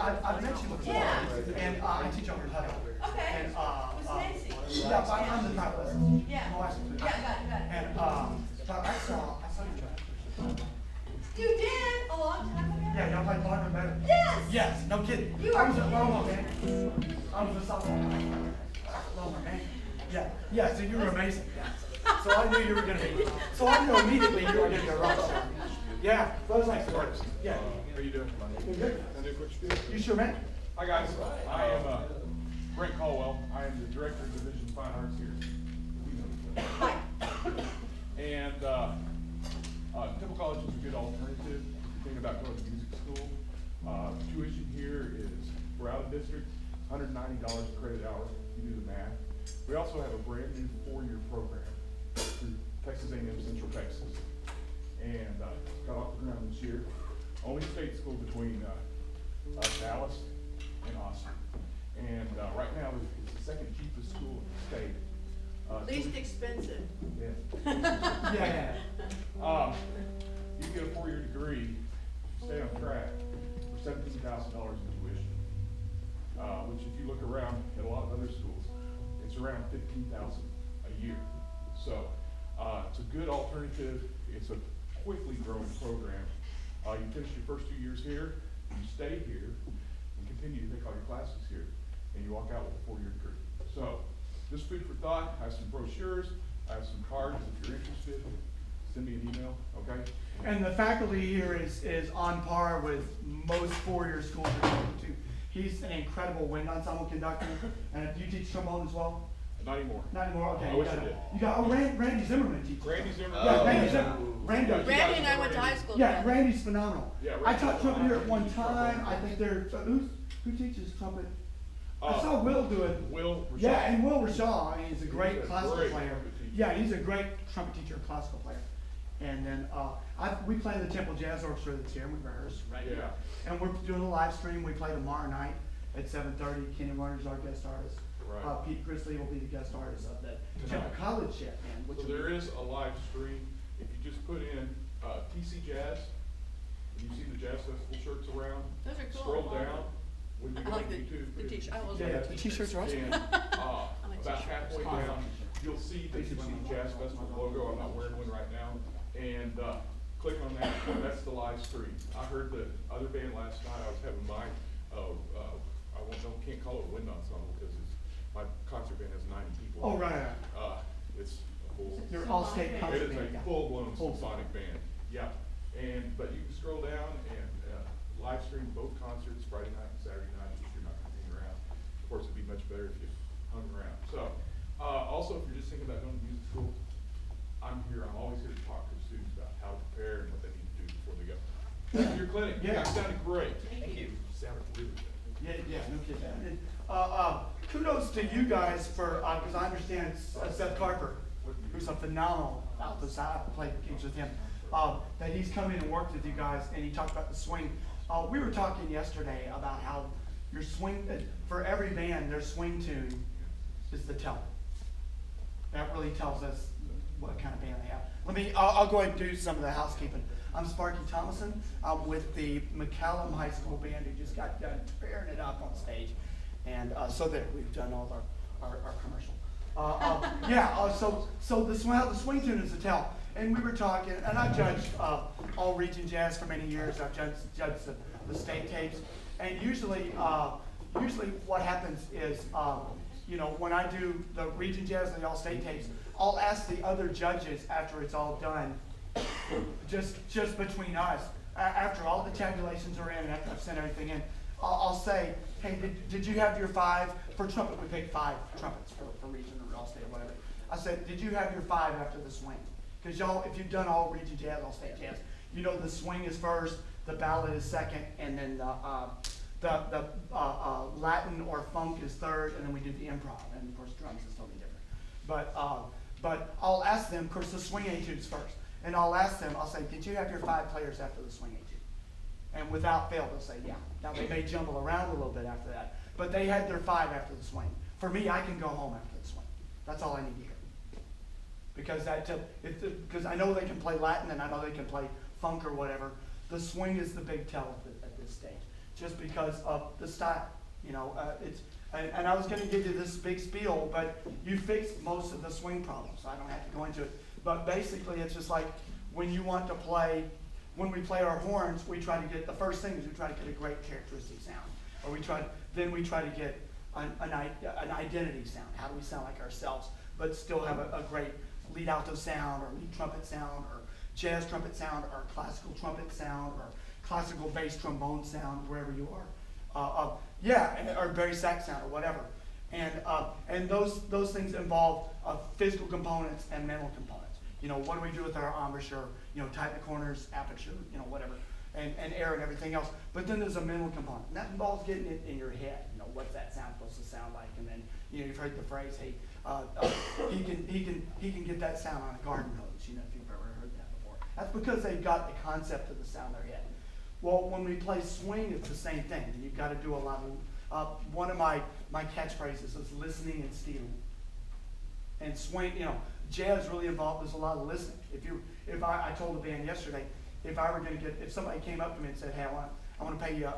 I've met you before. Yeah. And I teach over at Hutto. Okay. And Who's Nancy? yeah, but I'm the type of Yeah. my wife's a Yeah, got it. And but I saw you try. You did a long time ago? Yeah, y'all played Barton better. Yes. Yes, no kidding. You I are was a kidding. Loma, man. I was a sophomore. Loma, man. Yeah, yeah, so you were amazing. Yeah. So I knew you were gonna be. So I knew immediately you were gonna be a rock star. Yeah, those like sports. Yeah. How you doing? You're good. Can I do what you do? You sure, man? Hi guys, I am Brent Caldwell. I am the Director of Division of Fine Arts here. And Temple College is a good alternative if you're thinking about going to music school. Tuition here is, we're out of district, $190 a credit hour, if you do the math. We also have a brand new 4-year program through Texas A&M Central Texas. And got off the ground this year. Only state school between Dallas and Austin. And right now it's the second cheapest school in the state. Least expensive. Yeah. Yeah. You get a 4-year degree, stay on track, for $17,000 in tuition. Which if you look around at a lot of other schools, it's around $15,000 a year. So it's a good alternative. It's a quickly growing program. You finish your first 2 years here, you stay here, and continue to take all your classes here, and you walk out with a 4-year degree. So, just food for thought. I have some brochures, I have some cards if you're interested. Send me an email, okay? And the faculty here is on par with most 4-year schools you're going to. He's an incredible wind ensemble conductor. And do you teach trombone as well? Not anymore. Not anymore. Okay. I wish I did. You got Randy Zimmerman teaches. Randy Zimmerman. Yeah, Randy Zimmerman. Randy. Randy and I went to high school Yeah, together. Randy's phenomenal. Yeah, I Randy's taught trumpet here at one phenomenal. time. I think who teaches trumpet? I Uh, saw Will do it. Will Rashad. Yeah, and Will Rashaw. I mean, he's a great He's a classical great player. trumpet teacher. Yeah, he's a great trumpet teacher and classical player. And then we play in the Temple Jazz Orchestra that's here, and we rehearse right here. Yeah. And we're doing a live stream. We play tomorrow night at 7:30. Kenny Warner's our guest artist. Right. Pete Grizzly will be the guest artist of the Temple College Chef Band. So there is a live stream. If you just put in TC Jazz, and you see the Jazz Festival shirts around, Those are cool. scroll down. When you I go like to the YouTube, put in t-shirt. I always Yeah, wear the t-shirts are awesome. And like about t-shirts. halfway down, you'll see the TC Jazz Festival logo. I'm not wearing one right now. And click on that. That's the live stream. I heard the other band last night. I was having mine. Can't call it a wind ensemble because my concert band has 90 people. Oh, right. It's a full. You're all-state It concert is a band. Yeah. full-blown Full. symphonic band. Yeah. But you can scroll down and live stream both concerts Friday night and Saturday night if you're not hanging around. Of course, it'd be much better if you hung around. So, also, if you're just thinking about going to music school, I'm here. I'm always here to talk to students about how to prepare and what they need to do before they go. Thank you for your clinic. You Yeah. guys sounded great. Thank you. Sounded really good. Yeah, no kidding. And, kudos to you guys for, because I understand Seth Carper, who's a phenomenal alto. I played gigs with him, that he's come in and worked with you guys, and he talked about the swing. We were talking yesterday about how your swing, for every band, their swing tune is the tell. That really tells us what kind of band they have. I'll go ahead and do some of the housekeeping. I'm Sparky Thomason. I'm with the McCallum High School band who just got done tearing it up on stage. And so there, we've done all our commercial. So the swing tune is the tell. And we were talking, and I've judged all region jazz for many years. I've judged the state tapes. And usually what happens is, when I do the region jazz and the all state tapes, I'll ask the other judges after it's all done, just between us, after all the tabulations are in and after I've sent everything in, I'll say, hey, did you have your 5, for trumpet, we pick 5 trumpets for region or all state or whatever. I said, did you have your 5 after the swing? Because y'all, if you've done all region jazz, all state jazz, you know the swing is first, the ballad is second, and then the Latin or funk is third, and then we do the improv, and of course drums is totally different. But I'll ask them, of course the swing etude is first, and I'll ask them, I'll say, did you have your 5 players after the swing etude? And without fail, they'll say, yeah. Now they may jumble around a little bit after that, but they had their 5 after the swing. For me, I can go home after the swing. That's all I need to hear. Because I know they can play Latin and I know they can play funk or whatever. The swing is the big tell at this stage. just because of the style. You know, and I was going to give you this big spiel, but you fixed most of the swing problems, so I don't have to go into it. But basically, it's just like when you want to play, when we play our horns, we try to get, the first thing is we try to get a great characteristic sound. Or then we try to get an identity sound. How do we sound like ourselves, but still have a great lead alto sound, or lead trumpet sound, or jazz trumpet sound, or classical trumpet sound, or classical bass trombone sound, wherever you are. Or bari sax sound, or whatever. And those things involve physical components and mental components. You know, what do we do with our embouchure? You know, tighten the corners, aperture, you know, whatever, and air and everything else. But then there's a mental component, and that involves getting it in your head. You know, what's that sound supposed to sound like? And then, you know, you've heard the phrase, hey, he can get that sound on a garden hose. You know, if you've ever heard that before. That's because they've got the concept of the sound in their head. Well, when we play swing, it's the same thing. And you've got to do a lot of, one of my catchphrases is listening and stealing. And swing, you know, jazz really involved, there's a lot of listening. If I told the band yesterday, if somebody came up to me and said, hey, I want to pay you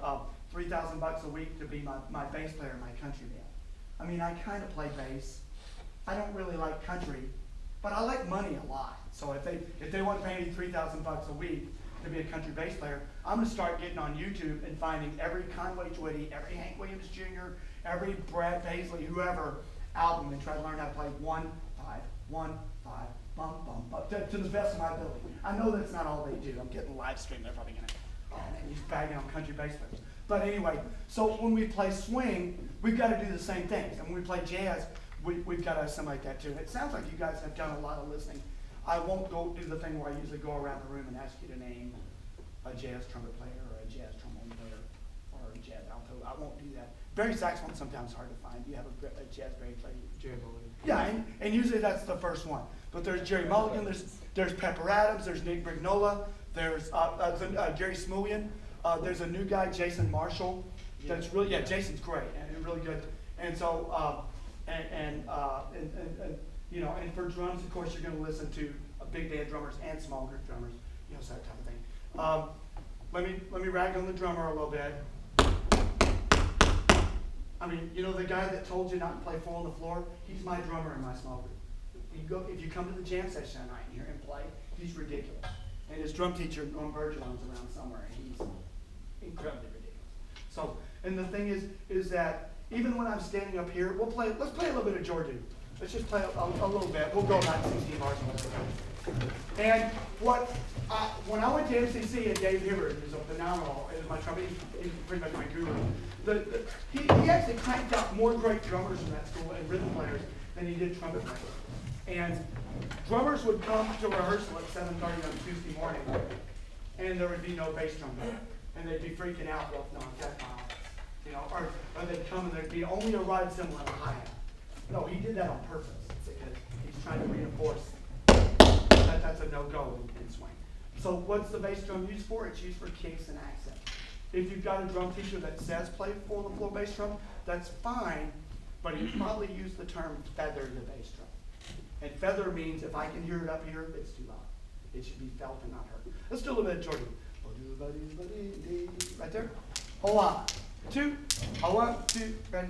$3,000 a week to be my bass player in my country band. I mean, I kind of play bass. I don't really like country, but I like money a lot. So if they want to pay me $3,000 a week to be a country bass player, I'm going to start getting on YouTube and finding every Conway Twitty, every Hank Williams Jr., every Brad Paisley, whoever album, and try to learn how to play 1-5, 1-5, bum bum bum to the best of my ability. I know that's not all they do. I'm getting live stream. They're probably gonna, oh man, he's bagging on country bass players. But anyway, so when we play swing, we've got to do the same things. And when we play jazz, we've got to assimilate that too. It sounds like you guys have done a lot of listening. I won't go do the thing where I usually go around the room and ask you to name a jazz trumpet player or a jazz trombone player or a jazz alto. I won't do that. Bari saxophone sometimes hard to find. You have a jazz bari player. Jerry Mulligan. Yeah, and usually that's the first one. But there's Jerry Mulligan, there's Pepper Adams, there's Nick Brignola, there's Gary Smulyan, there's a new guy, Jason Marshall. That's really, Jason's great and really good. And so, you know, and for drums, of course, you're going to listen to big band drummers and small group drummers, you know, so that type of thing. Let me rag on the drummer a little bit. I mean, you know, the guy that told you not to play four on the floor, he's my drummer in my small group. If you come to the jam session tonight and hear him play, he's ridiculous. And his drum teacher, Norm Bergeron's around somewhere, and he's incredibly ridiculous. So, and the thing is that even when I'm standing up here, let's play a little bit of Jordu. Let's just play a little bit. We'll go about 16 bars or whatever. And when I went to MCC and Dave Hibbert, who's a phenomenal, is my trumpet, he's pretty much my guru. He actually cranked out more great drummers in that school and rhythm players than he did trumpet players. And drummers would come to rehearsal at 7:30 on Tuesday morning, and there would be no bass drum there. And they'd be freaking out, well, no, that's my office. You know, or they'd come and there'd be only a ride cymbal and a hi-hat. No, he did that on purpose because he's trying to reinforce that that's a no-go in swing. So what's the bass drum used for? It's used for kicks and accent. If you've got a drum teacher that says play four on the floor bass drum, that's fine, but he probably used the term feather the bass drum. And feather means if I can hear it up here, it's too loud. It should be felt and not heard. Let's do a little bit of Jordan. Right there. Hold on. 2, 1, 2, ready,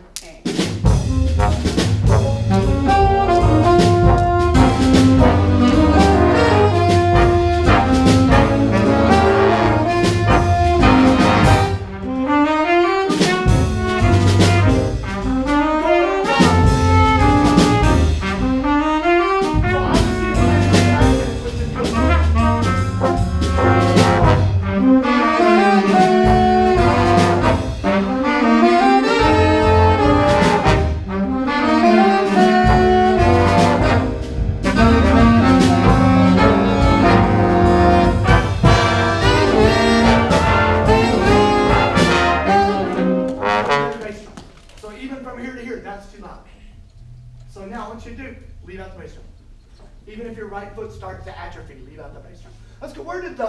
starts to atrophy, leave out the bass drum. Let's go. Where did the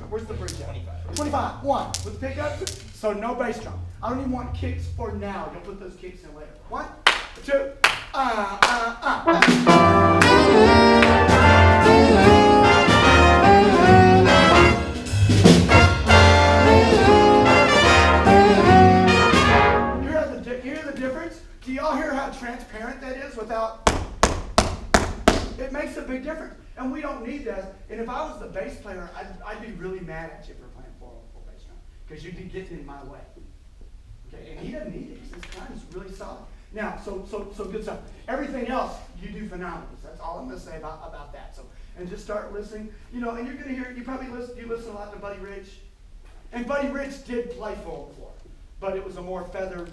where's the bridge at? 25. 1 with the pickup. So no bass drum. I don't even want kicks for now. You'll put those kicks in later. 1, 2. Do y'all hear how transparent that is without, it makes a big difference. And we don't need that. And if I was the bass player, I'd be really mad at you for playing 4/4 bass drum, because you'd be getting in my way. Okay, and he doesn't need it. His time's really solid. Now, so good stuff. Everything else, you do phenomenal. That's all I'm going to say about that. So, and just start listening. You know, and you're going to hear, you listen a lot to Buddy Rich. And Buddy Rich did play 4/4, but it was a more feather,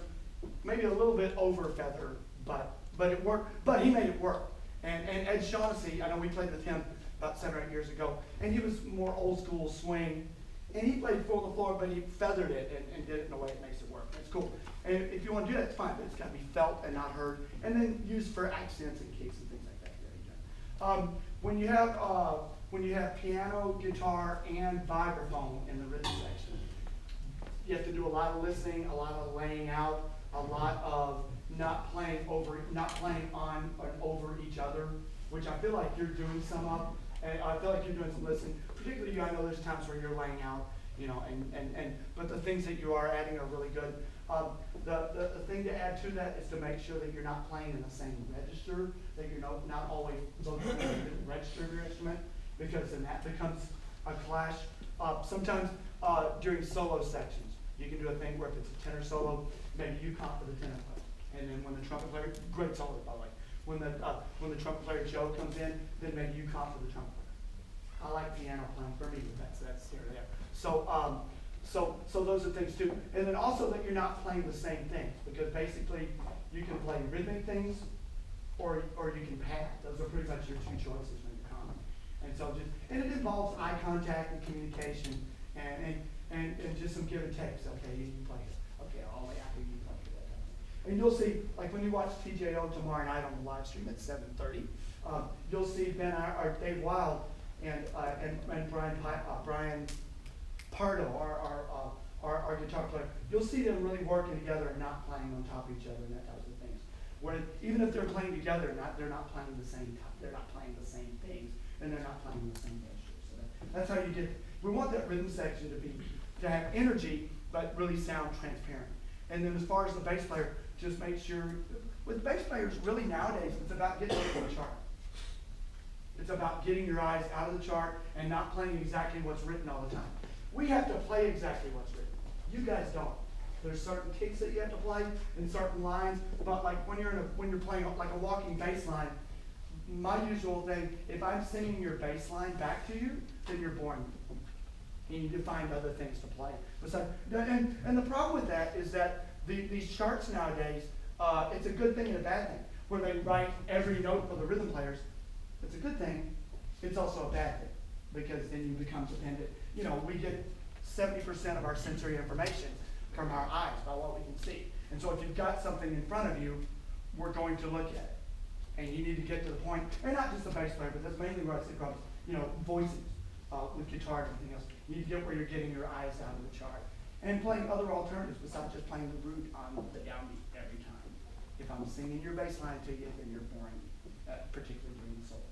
maybe a little bit over feather, but it worked. But he made it work. And Ed Shaughnessy, I know we played with him about 7 or 8 years ago, and he was more old school swing. And he played 4/4, but he feathered it and did it in a way that makes it work. It's cool. And if you want to do that, it's fine, but it's got to be felt and not heard. And then used for accents and kicks and things like that. When you have piano, guitar, and vibraphone in the rhythm section, you have to do a lot of listening, a lot of laying out, a lot of not playing on and over each other, which I feel like you're doing some of. And I feel like you're doing some listening. Particularly, I know there's times where you're laying out, you know, but the things that you are adding are really good. The thing to add to that is to make sure that you're not playing in the same register, that you're not always looking at the register of your instrument, because then that becomes a clash. Sometimes during solo sections, you can do a thing where if it's a tenor solo, maybe you comp for the tenor player. And then when the trumpet player, great solo by the way, when the trumpet player Joe comes in, then maybe you comp for the trumpet player. I like piano playing for me, but that's there. So those are things too. And then also that you're not playing the same things, because basically you can play rhythmic things or you can pad. Those are pretty much your two choices when you're comping. And it involves eye contact and communication and just some give and takes. Okay, you play it. Okay, all the way after you play it. And you'll see, like when you watch TJO tomorrow night on the live stream at 7:30, you'll see Dave Wild and Brian Pardo, our guitar player. You'll see them really working together and not playing on top of each other and that type of things. Where even if they're playing together, they're not playing the same things, and they're not playing the same gestures. So that's how you get. We want that rhythm section to have energy, but really sound transparent. And then as far as the bass player, just make sure, with bass players, really nowadays, it's about getting over the chart. It's about getting your eyes out of the chart and not playing exactly what's written all the time. We have to play exactly what's written. You guys don't. There's certain kicks that you have to play and certain lines, but like when you're playing like a walking bass line, my usual thing, if I'm singing your bass line back to you, then you're boring. You need to find other things to play. And the problem with that is that these charts nowadays, it's a good thing and a bad thing. Where they write every note for the rhythm players, it's a good thing. It's also a bad thing, because then you become dependent. You know, we get 70% of our sensory information from our eyes, by what we can see. And so if you've got something in front of you, we're going to look at it. And you need to get to the point, and not just the bass player, but that's mainly where I see problems, voices with guitar and everything else. You need to get where you're getting your eyes out of the chart. And playing other alternatives besides just playing the root on the downbeat every time. If I'm singing your bass line to you, then you're boring me, particularly during the solo.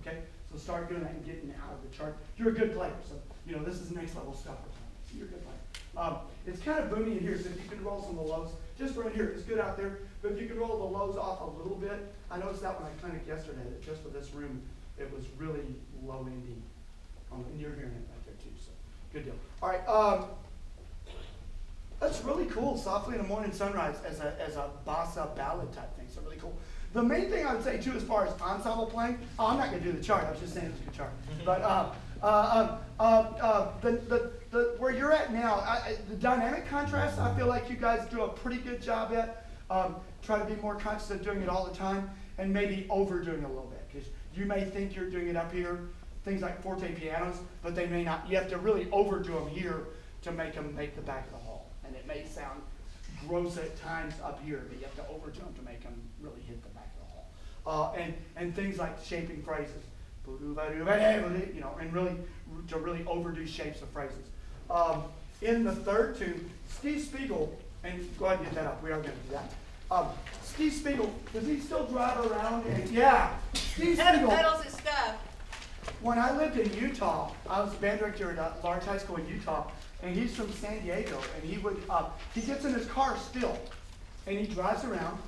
Okay? So start doing that and getting out of the chart. You're a good player, so this is next level stuff or something. So you're a good player. It's kind of boomy in here, so if you can roll some of the lows, just right here, it's good out there, but if you can roll the lows off a little bit, I noticed that when I clinic yesterday, that just for this room, it was really low ending. And you're hearing it right there too, so good deal. All right, that's really cool, Softly in the Morning Sunrise as a bossa ballad type thing, so really cool. The main thing I would say too, as far as ensemble playing, I'm not going to do the chart, I was just saying it's a good chart, but where you're at now, the dynamic contrast, I feel like you guys do a pretty good job at. Try to be more conscious of doing it all the time, and maybe overdoing it a little bit, because you may think you're doing it up here, things like forte pianos, but they may not. You have to really overdo them here to make them make the back of the hall, and it may sound gross at times up here, but you have to overdo them to make them really hit the back of the hall. And things like shaping phrases, and really overdo shapes of phrases. In the third tune, Steve Spiegel, and go ahead and get that up. We are going to do that. Steve Spiegel, does he still drive around? Yeah, Steve Spiegel. Pedals his stuff. When I lived in Utah, I was band director at a large high school in Utah, and he's from San Diego, and he gets in his car still, and he drives around,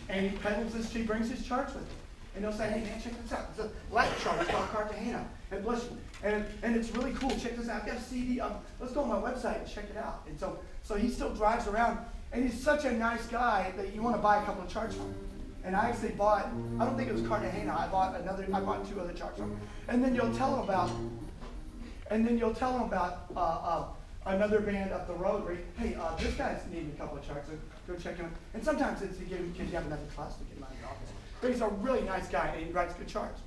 and he pedals his, he brings his charts with him. And he'll say, hey man, check this out. It's a Latin chart, it's called Cartagena. And bless you. And it's really cool. Check this out. I've got a CD. Let's go on my website and check it out. And so he still drives around, and he's such a nice guy that you want to buy a couple of charts from him. And I actually bought, I don't think it was Cartagena, I bought 2 other charts from him. And then you'll tell him about, another band up the road where, hey, this guy's needing a couple of charts, so go check him out. And sometimes it's to get him, because you have another class to get him out of the office. But he's a really nice guy, and he writes good charts.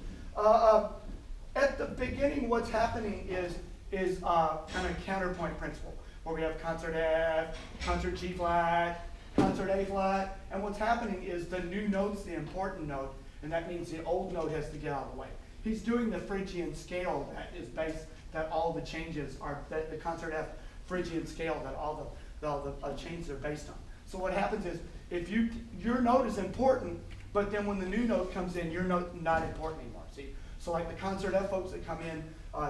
At the beginning, what's happening is kind of counterpoint principle, where we have concert F, concert G flat, concert A flat, and what's happening is the new note's the important note, and that means the old note has to get out of the way. He's doing the Phrygian scale that is based, that all the changes are, that the concert F Phrygian scale that all the changes are based on. So what happens is, if your note is important, but then when the new note comes in, your note not important anymore. See, so like the concert F folks that come in,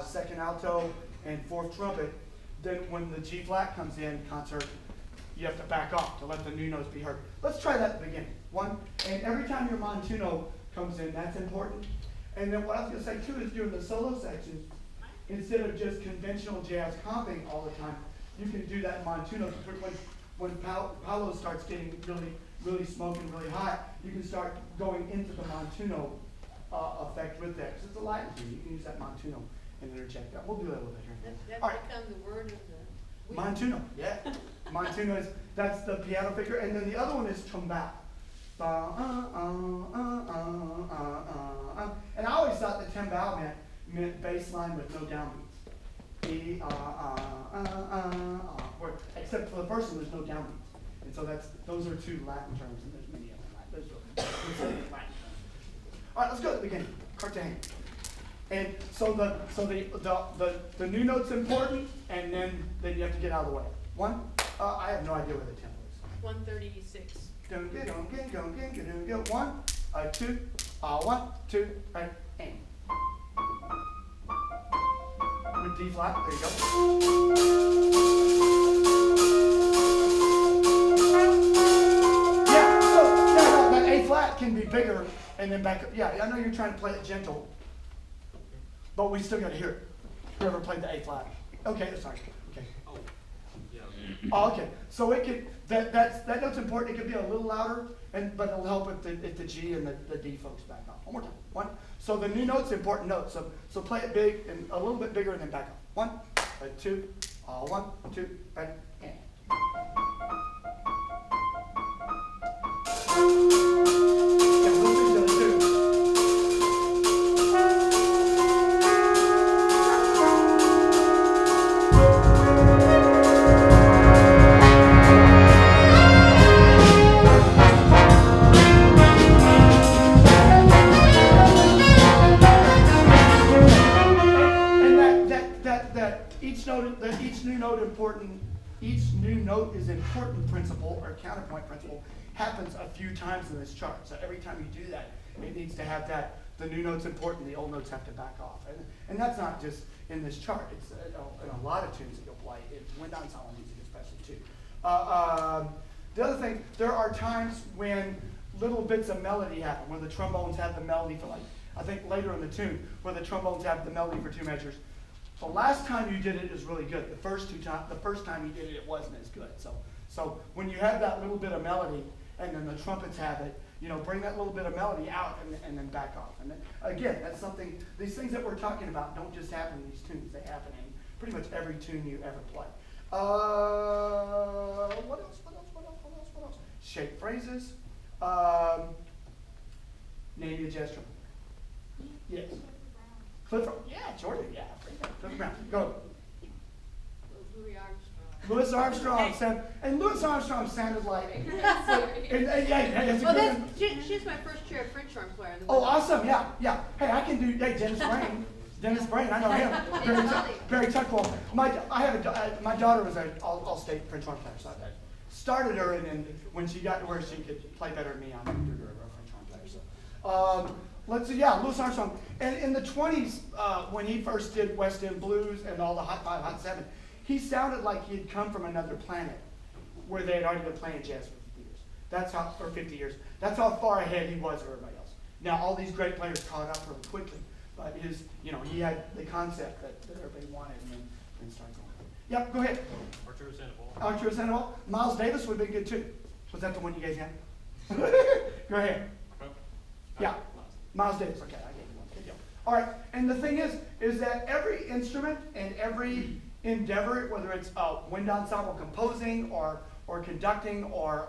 second alto and fourth trumpet, then when the G flat comes in, concert, you have to back off to let the new notes be heard. Let's try that at the beginning. 1, and every time your montuno comes in, that's important. And then what I was going to say too is during the solo section, instead of just conventional jazz comping all the time, you can do that in montuno. When Paolo starts getting really smoking really hot, you can start going into the montuno effect with that. Because it's a Latin tune. You can use that montuno and interject that. We'll do that a little bit here. That's All right. become the word of the week. Montuno, yeah. Montuno is, that's the piano figure. And then the other one is trombone. And I always thought the timbal meant bass line with no downbeats. Except for the first one, there's no downbeats. And so those are 2 Latin terms, and there's many of them. Those are Latin terms. All right, let's go at the beginning. Cartagena. And so the new note's important, and then you have to get out of the way. 1, I have no idea where the tempo is. 136. Don't get, go. 1, 2, 1, 2, and aim. With D flat, there you go. Yeah, so that A flat can be bigger and then back up. Yeah, I know you're trying to play it gentle, but we still got to hear it. Whoever played the A flat. Okay, sorry. Okay. Oh, yeah. Oh, okay. So it could that note's important. It could be a little louder, but it'll help if the G and the D folks back off. One more time. 1. So the new note's an important note. So play it big and a little bit bigger and then back off. 1, 2, 1, 2, and. Yeah, we'll do the other 2. Each new note is important principle or counterpoint principle happens a few times in this chart. So every time you do that, it needs to have that. The new note's important, the old notes have to back off. And that's not just in this chart. It's in a lot of tunes that you'll play. It's wind ensemble music especially too. The other thing, there are times when little bits of melody happen, where the trombones have the melody for I think later in the tune, where the trombones have the melody for 2 measures. The last time you did it is really good. The first time you did it, it wasn't as good. So when you have that little bit of melody, and then the trumpets have it, bring that little bit of melody out and then back off. And then, again, that's something. These things that we're talking about don't just happen in these tunes. They happen in pretty much every tune you ever play. What else? Shape phrases. Name your jazz trumpet. Yes. Clifford. Yeah, Jordan. Yeah. Clifford Brown. Go. Louis Armstrong. Louis Armstrong Louis Armstrong sounded like. She's my first chair French horn player. Oh, awesome! Yeah. Hey, I can do. Hey, Dennis Brain. I know him. Barry Tuckwell. My daughter was an all-state French horn player, so I started her, and then when she got to where she could play better than me, I moved her to a French horn player. So. Let's see, Louis Armstrong. And in the 20s, when he first did West End Blues and all the Hot 5, Hot 7, he sounded like he had come from another planet where they had already been playing jazz for years. That's how, for 50 years. That's how far ahead he was of everybody else. Now, all these great players caught up really quickly, but he had the concept that everybody wanted and then started going. Yep, go ahead. Arturo Sandoval. Arturo Sandoval. Miles Davis would have been good too. Was that the one you gave him? Go ahead. Yeah. Miles Davis. Okay, I gave you one. Good deal. All right, and the thing is that every instrument and every endeavor, whether it's wind ensemble composing or conducting or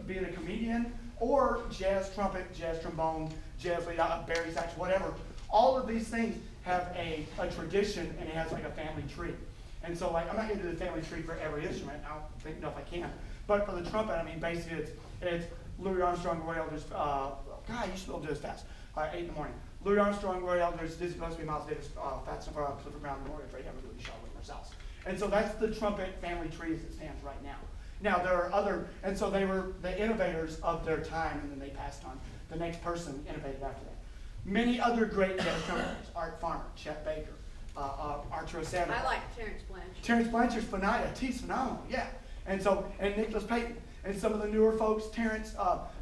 being a comedian or jazz trumpet, jazz trombone, jazz lead, bari sax, whatever, all of these things have a tradition, and it has like a family tree. And so, like, I'm not going to do the family tree for every instrument. I don't know if I can. But for the trumpet, I mean, basically it's Louis Armstrong, Roy Eldridge. God, you should be able to do this fast. 8 in the morning. Louis Armstrong, Roy Eldridge, Dizzy Gillespie, Miles Davis, Fats and Clifford Brown Memorial, Freddie Hubbard, Shaw, Whitmer, South. And so that's the trumpet family tree as it stands right now. Now there are other, and so they were the innovators of their time, and then they passed on. The next person innovated after that. Many other great jazz trumpeters: Art Farmer, Chet Baker, Arturo Sandoval. I like Terrence Blanchard. Terrence Blanchard's phenomenal. He's phenomenal, yeah. And so, and Nicholas Payton, and some of the newer folks,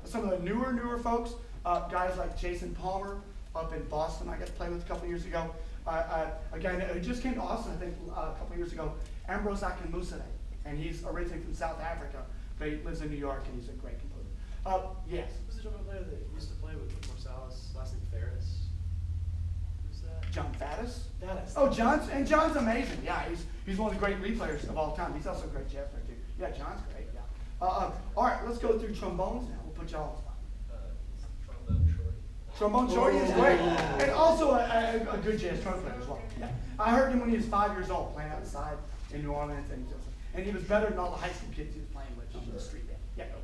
some of the newer folks, guys like Jason Palmer up in Boston, I got to play with a couple years ago. A guy who just came to Austin, I think, a couple years ago, Ambrose Akinmusire, and he's originally from South Africa, but he lives in New York, and he's a great composer. Yes. Who's the trumpet player that used to play with Marsalis? Last name Ferris. Who's that? John Faddis. Faddis. Oh, John's amazing. Yeah, he's one of the great lead players of all time. He's also a great jazz player too. Yeah, John's great. Yeah. All right, let's go through trombones now. We'll put y'all on the spot. Trombone Shorty. Trombone Shorty is great, and also a good jazz trumpet player as well. Yeah, I heard him when he was 5 years old playing outside in New Orleans, and he was better than all the high school kids he was playing with on the street band. Yeah, go.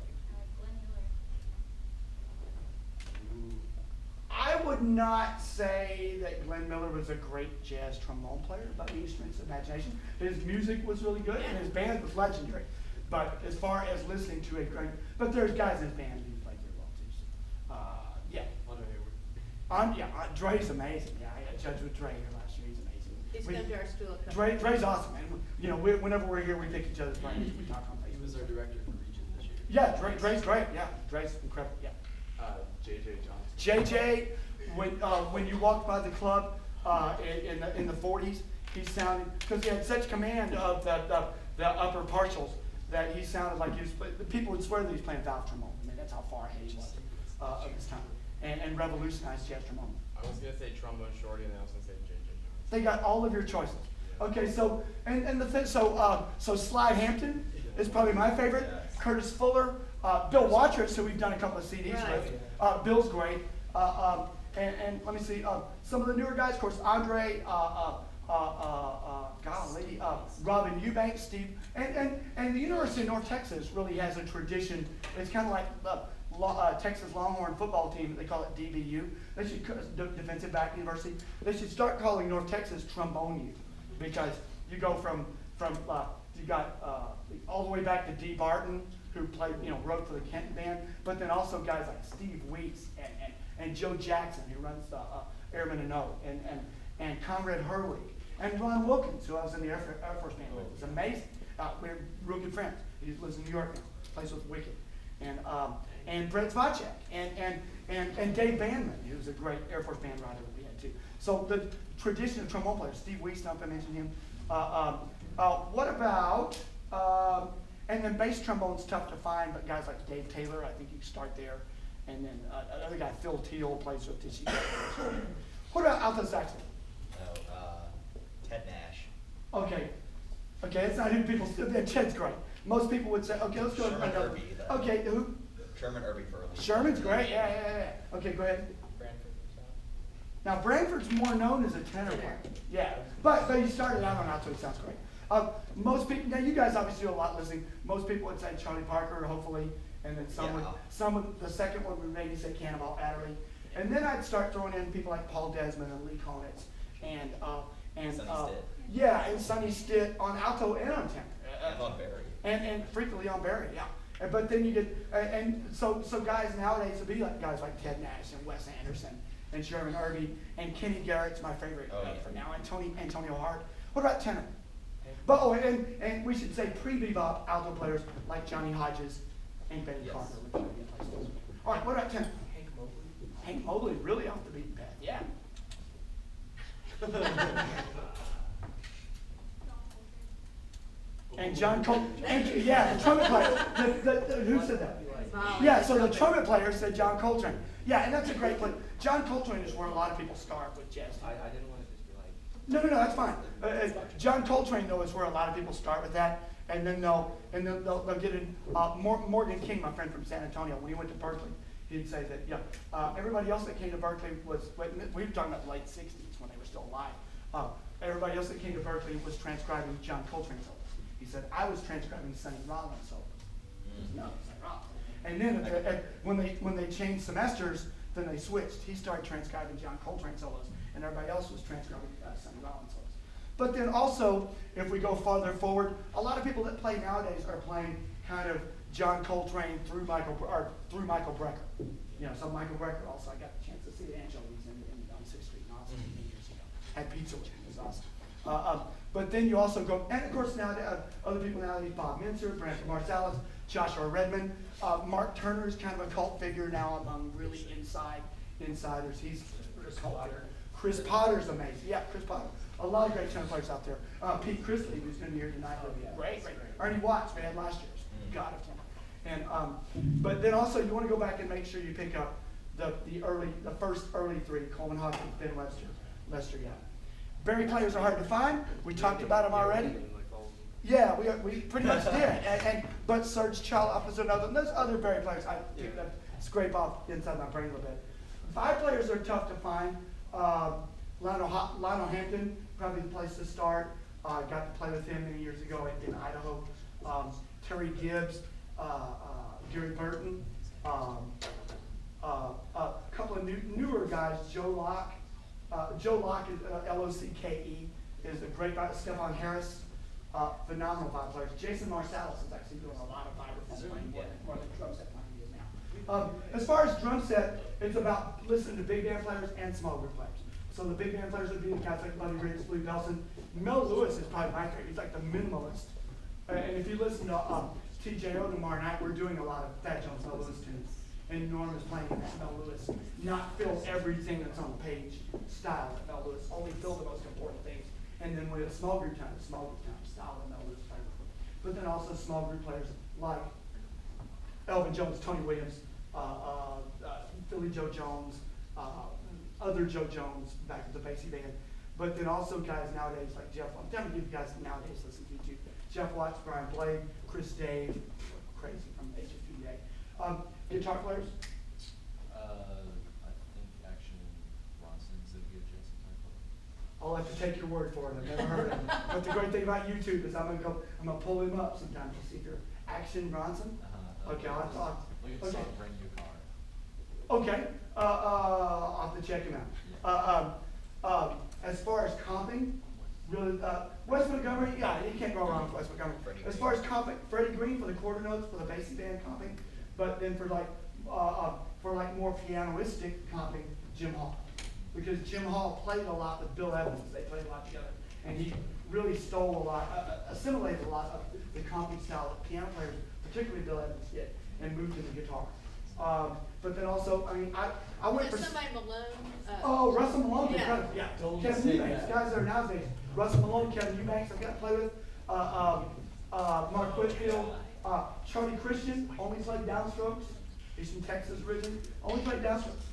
I would not say that Glenn Miller was a great jazz trombone player by the instrument's imagination. His music was really good, and his band was legendary. But as far as listening to a great, but there's guys in his band who play very well too. So, yeah. Andre Hayward. Dre's amazing. Yeah, I got judged with Dre here last year. He's amazing. He's come to our school a couple Dre's awesome, and whenever we're here, we pick each other's brains. We talk on He Facebook. was our director for Region this year. Yeah, Dre's great. Yeah, Dre's incredible. Yeah. JJ Johnson. JJ, when you walked by the club in the 40s, he sounded, because he had such command of the upper partials that he sounded like the people would swear that he was playing valve trombone. I mean, that's how far ahead he was of his time, and revolutionized jazz trombone. I was gonna say Trombone Shorty, and then I was gonna say JJ Johnson. They got all of your choices. Okay, so so Slide Hampton is probably my favorite. Curtis Fuller, Bill Watrous, who we've done a couple of CDs with. Bill's great. And let me see, some of the newer guys, of course, Andre, Robin Eubanks, Steve, and the University of North Texas really has a tradition. It's kind of like Texas Longhorn football team. They call it DBU. They should defensive back university. They should start calling North Texas Trombone U, because you go from you got all the way back to D. Barton, who played, wrote for the Kenton Band, but then also guys like Steve Weeks and Joe Jackson, who runs the Airman and O, and Conrad Herwig, and Ron Wilkins, who I was in the Air Force Band with. It's amazing. We're real good friends. He lives in New York now, plays with Wicked, and Brett Zvacek, and Dave Bandman, who's a great Air Force Band rider that we had too. So the tradition of trombone players, Steve Weeks, I mentioned him. What about? And then bass trombone's tough to find, but guys like Dave Taylor, I think you can start there. And then another guy, Phil Teal, plays with Tishy. What about alto saxophone? Ted Nash. Okay, that's not who people still. Ted's great. Most people would say, okay, let's go. Sherman Irby, though. Okay, who? Sherman Irby Furley. Sherman's great. Yeah. Okay, go ahead. Branford. Now Branford's more known as a tenor player. Yeah, but he started out on alto. It sounds great. Most people, now you guys obviously do a lot listening. Most people would say Charlie Parker, hopefully, and then some would, the second one would maybe say Cannonball Adderley, and then I'd start throwing in people like Paul Desmond and Lee Konitz and Sonny Stitt. Yeah, and Sonny Stitt on alto and on tenor. And on Barry. And frequently on Barry, yeah. But then you get so guys nowadays would be like guys like Ted Nash and Wes Anderson and Sherman Irby and Kenny Garrett's my favorite for now, and Antonio Hart. What about tenor? But and we should say pre-bebop alto players like Johnny Hodges and Benny Yes. Carter, which would be a place to listen. All right, what about 10? Hank Mobley. Hank Mobley, really off the beaten path, yeah. And John Col, and, yeah, the trumpet player, who said that? Yeah, so the trumpet player said John Coltrane. Yeah, and that's a great play. John Coltrane is where a lot of people start with jazz. I didn't want to just be like. No, that's fine. John Coltrane, though, is where a lot of people start with that, and then they'll get in. Morgan King, my friend from San Antonio, when he went to Berkeley, he'd say that, yeah, everybody else that came to Berkeley was, we were talking about the late 60s when they were still alive. Everybody else that came to Berkeley was transcribing John Coltrane solos. He said, I was transcribing Sonny Rollins solos. No, Sonny Rollins. And then when they changed semesters, then they switched. He started transcribing John Coltrane solos, and everybody else was transcribing Sonny Rollins solos. But then also, if we go farther forward, a lot of people that play nowadays are playing kind of John Coltrane through Michael Brecker. You know, so Michael Brecker also, I got the chance to see Angeles on 6th Street in Austin many years ago. Had pizza with him, it was awesome. But then you also go, and of course now other people nowadays, Bob Minzer, Branford Marsalis, Joshua Redmond, Mark Turner is kind of a cult figure now among really insiders. He's Chris Potter. Chris Potter's amazing. Yeah, Chris Potter. A lot of great tenor players out there. Pete Chrisley, who's going to be here tonight. Great. Ernie Watts, we had last year's God of tenor. And but then also you want to go back and make sure you pick up the first early three: Coleman Hawkins, Ben Lester Young. Barry players are hard to find. We talked about them already. Yeah, we pretty much did. But Serge Chaloff is another. And there's other Barry players I think that scrape off inside my brain a little bit. 5 players are tough to find. Lionel Hampton, probably the place to start. Got to play with him many years ago in Idaho. Terry Gibbs, Gary Burton, a couple of newer guys, Joe Locke. Joe Locke is Locke, is a great guy. Stephon Harris, phenomenal vibe players. Jason Marsalis is actually doing a lot of vibraphone playing, more than drum set playing he is now. As far as drum set, it's about listening to big band players and small group players. So the big band players would be the guys like Buddy Riggs, Lee Belson. Mel Lewis is probably my favorite. He's like the minimalist. And if you listen to TJO tomorrow night, we're doing a lot of Fat Jones Mel Lewis tunes. And Norm is playing that Mel Lewis, not fill everything that's on the page style that Mel Lewis, only fill the most important things. And then with a small group time style that Mel Lewis played with. But then also small group players like Elvin Jones, Tony Williams, Philly Joe Jones, other Joe Jones back at the Basie Band. But then also guys nowadays like Jeff, I'm going to give you guys nowadays listen to YouTube. Jeff Watts, Brian Blade, Chris Dave, crazy from HFPA. Guitar players? I think Action Ronson's a good jazz guitar player. I'll have to take your word for it. I've never heard of him. But the great thing about YouTube is I'm gonna pull him up sometimes to see if you're Action Bronson. Okay, I'll have to. Look at the song Bring Your Car. Okay, I'll have to check him out. As far as comping, really, Wes Montgomery, yeah, you can't go wrong with Wes Montgomery. As far as comping, Freddie Green for the quarter notes for the Basie Band comping, but then for like more pianoistic comping, Jim Hall. Because Jim Hall played a lot with Bill Evans, they played a lot together, and he really stole a lot, assimilated a lot of the comping style that piano players, particularly Bill Evans, did, and moved to the guitar. But then also, I mean, I went for somebody Malone. Oh, Russell Malone, Yeah. incredible. Yeah, Kevin Eubanks, guys that are nowadays. Russell Malone, Kevin Eubanks, I've got to play with. Mark Whitfield, Charlie Christian, only played downstrokes. He's from Texas originally. Only played downstrokes.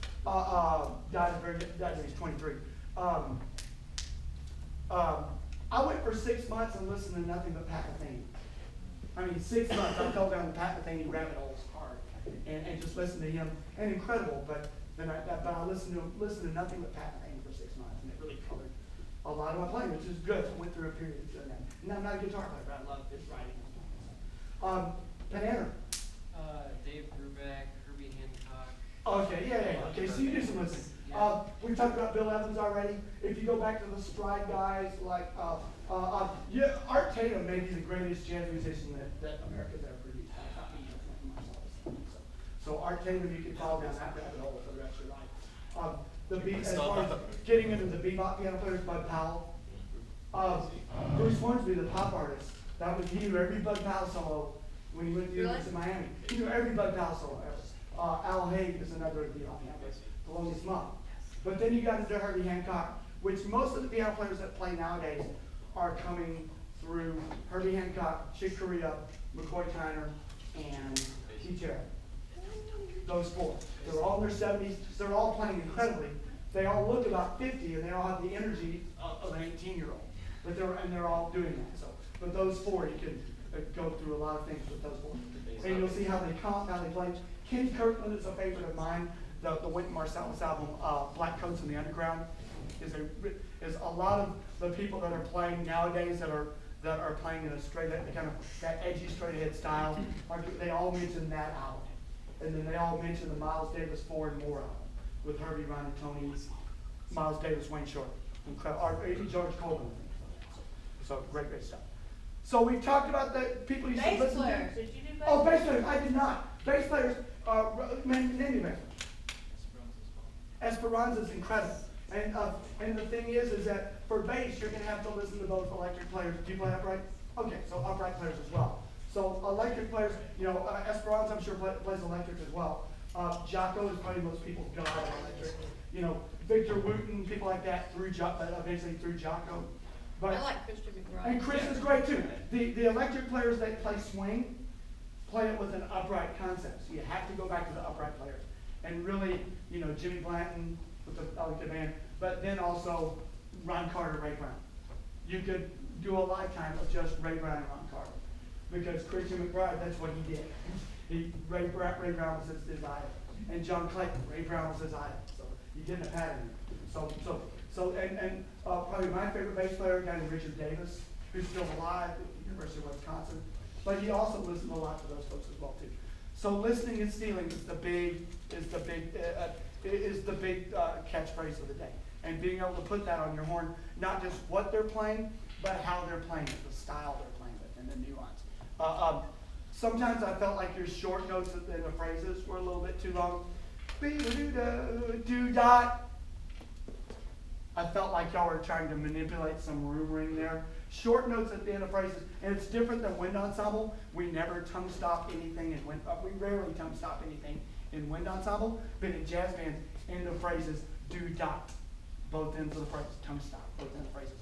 Died when he's 23. I went for 6 months and listened to nothing but Pat Metheny. I mean, 6 months. I fell down the Pat Metheny rabbit holes hard, and just listened to him. And incredible, but I listened to nothing but Pat Metheny for 6 months, and it really colored a lot of my playing, which is good. I went through a period of doing that. And I'm not a guitar player, but I love his writing. Banana. Dave Brubeck, Herbie Hancock. Okay, yeah. Okay, so you do some listening. We've talked about Bill Evans already. If you go back to the stride guys, like, Art Tatum may be the greatest jazz musician that America's ever produced. So Art Tatum, you can follow down that rabbit hole for the rest of your life. As far as getting into the bebop piano players, Bud Powell. Bruce Hornsby, the pop artist, he knew every Bud Powell solo when he went to the Really? University of Miami. He knew every Bud Powell solo ever. Al Haig is another of the Thelonious Monk. But then you got into Herbie Hancock, which most of the piano players that play nowadays are coming through Herbie Hancock, Chick Corea, McCoy Tyner, and Keith Jarrett. Those four. They're all in their 70s. They're all playing incredibly. They all look about 50, and they all have the energy of an 18-year-old. But they're all doing that. So, but those four, you can go through a lot of things with those four. And you'll see how they comp, how they play. Kenny Kirkland is a favorite of mine. The Wynton Marsalis album, Black Coats in the Underground, is a lot of the people that are playing nowadays that are playing in a straight, kind of that edgy straight ahead style. They all mention that album, and then they all mention the Miles Davis 4 and More album with Herbie, Ron, and Tony, Miles Davis, Wayne Shorter, incredible, or George Coleman. So great stuff. So we've talked about the people you should Bass listen players, to. did you do bass? Oh, bass players, I did not. Bass players, name me bass. Esperanza's incredible. And the thing is that for bass, you're going to have to listen to both electric players. Do you play upright? Okay, so upright players as well. So electric players, Esperanza, I'm sure plays electric as well. Jocko is probably most people's god on electric. Victor Wooten, people like that, eventually through Jocko. But, I like Christian McBride. and Chris is great too. The electric players that play swing, play it with an upright concept. So you have to go back to the upright players. And really, Jimmy Blanton with the electric band, but then also Ron Carter, Ray Brown. You could do a lifetime of just Ray Brown and Ron Carter. Because Christian McBride, that's what he did. Ray Brown was his idol. And John Clayton, Ray Brown was his idol. So you get a pattern. And probably my favorite bass player, a guy named Richard Davis, who's still alive at the University of Wisconsin. But he also listened a lot to those folks as well too. So listening and stealing is the big catchphrase of the day. And being able to put that on your horn, not just what they're playing, but how they're playing it, the style they're playing it, and the nuance. Sometimes I felt like your short notes in the phrases were a little bit too long. Do dot. I felt like y'all were trying to manipulate some rumoring there. Short notes at the end of phrases, and it's different than wind ensemble. We never tongue stop anything in wind. We rarely tongue stop anything in wind ensemble, but in jazz bands, end of phrases do dot, both ends of the phrase, tongue stop, both ends of phrases.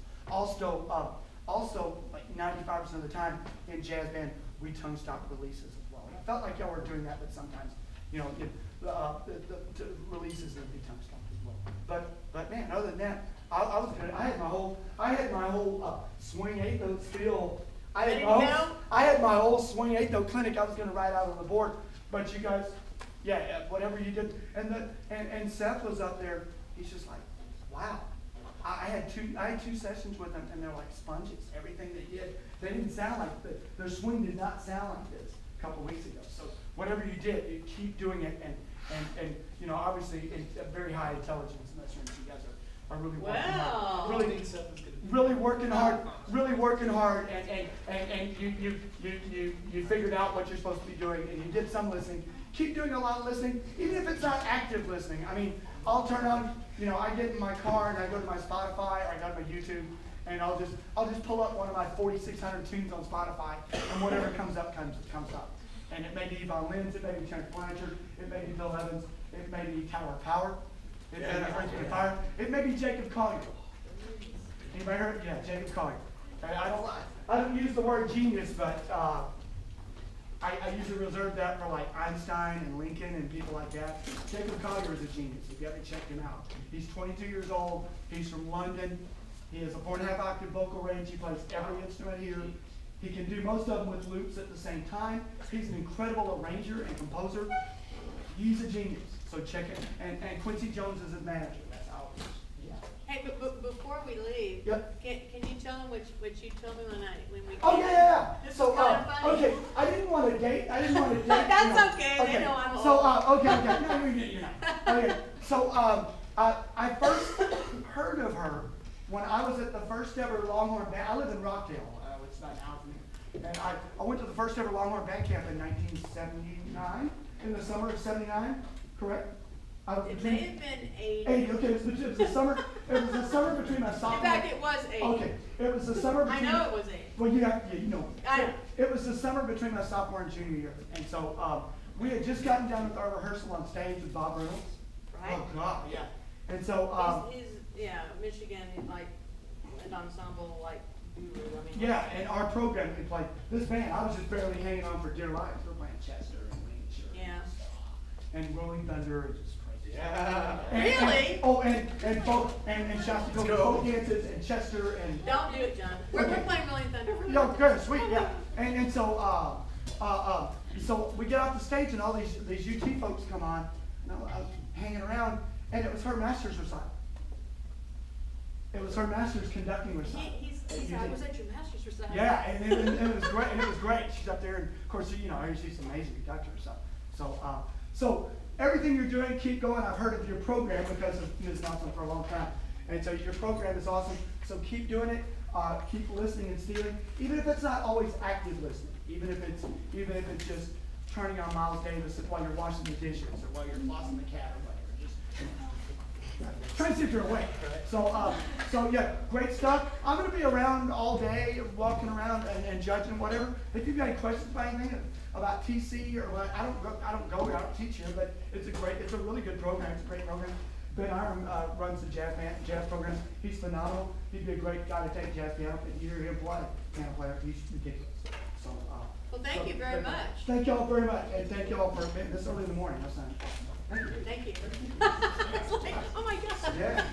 Also, like 95% of the time in jazz band, we tongue stop releases as well. And I felt like y'all were doing that, but sometimes, the releases would be tongue stopped as well. But man, other than that, I had my whole swing eighth note feel. I had my whole swing eighth note clinic I was going to write out on the board, but you guys, whatever you did, and Seth was up there. He's just like, wow. I had two sessions with them, and they're like sponges. Everything they did, they didn't sound like their swing did not sound like this a couple weeks ago. So whatever you did, you keep doing it, and obviously very high intelligence in this room. You guys are really working hard. Really working hard, and you figured out what you're supposed to be doing, and you did some listening. Keep doing a lot of listening, even if it's not active listening. I mean, I'll turn on, I get in my car and I go to my Spotify, or I go to my YouTube, and I'll just pull up one of my 4,600 tunes on Spotify, and whatever comes up comes up. And it may be Yvonne Lynn's, it may be Terrence Blanchard, it may be Bill Evans, it may be Tower of Power, it may be Frank Fire, it may be Jacob Collier. Anybody heard? Yeah, Jacob Collier. Okay, I don't use the word genius, but I usually reserve that for like Einstein and Lincoln and people like that. Jacob Collier is a genius. If you haven't checked him out, he's 22 years old. He's from London. He has a 4.5 octave vocal range. He plays every instrument here. He can do most of them with loops at the same time. He's an incredible arranger and composer. He's a genius. So check it. And Quincy Jones is his manager. That's how it is. Yeah. Hey, but before we leave, Yep. can you tell them what you told me when we Oh came? yeah. This So is kind of funny. okay, I didn't want to date. That's okay. They know I'm So old. okay. No, you're not. Okay. So I first heard of her when I was at the first ever Longhorn Band. I live in Rockdale, which is about an hour from here. And I went to the first ever Longhorn Band Camp in 1979, in the summer of '79, correct? It may have been 80. 80. Okay, it was the summer. It was the summer between my sophomore. In fact, it was 80. Okay, it was the summer I between. know it was 80. Well, you know. I know. It was the summer between my sophomore and junior year, and so, we had just gotten done with our rehearsal on stage with Bob Reynolds. Right. Oh, God, yeah. And so, He's, yeah, Michigan, like, an ensemble, like, guru, I mean. yeah, and our program, we played, this band, I was just barely hanging on for dear life. We're playing Chester and Wayne Yeah. and Rolling Thunder and just crazy. Yeah. Really? And Shostakovich folk dances and Chester and. Don't do it, John. We're Okay. playing Rolling Thunder for No, good, sweet, yeah. And so, so we get off the stage and all these UT folks come on, and I was hanging around, and it was her master's recital. It was her master's conducting recital. I was at your master's recital. Yeah, and it was great, and it was great. She's up there, and of course, you know, she's an amazing conductor, so everything you're doing, keep going. I've heard of your program because of Ms. Nelson for a long time. And so your program is awesome, so keep doing it, keep listening and stealing, even if it's not always active listening, even if it's just turning on Miles Davis while you're washing the dishes, or while you're flossing the cat, or whatever, just try to see if you're awake. So yeah, great stuff. I'm gonna be around all day, walking around and judging whatever. If you've got any questions about anything about TC or what, I don't teach here, but it's a really good program. It's a great program. Ben Iron runs the jazz program. He's phenomenal. He'd be a great guy to take jazz piano. If you hear him play piano player, he's ridiculous. So, Well, thank you very much. Thank y'all very much, and thank y'all for being this early in the morning. That's not. Thank you. Thank you. It's like, oh my God. Yeah.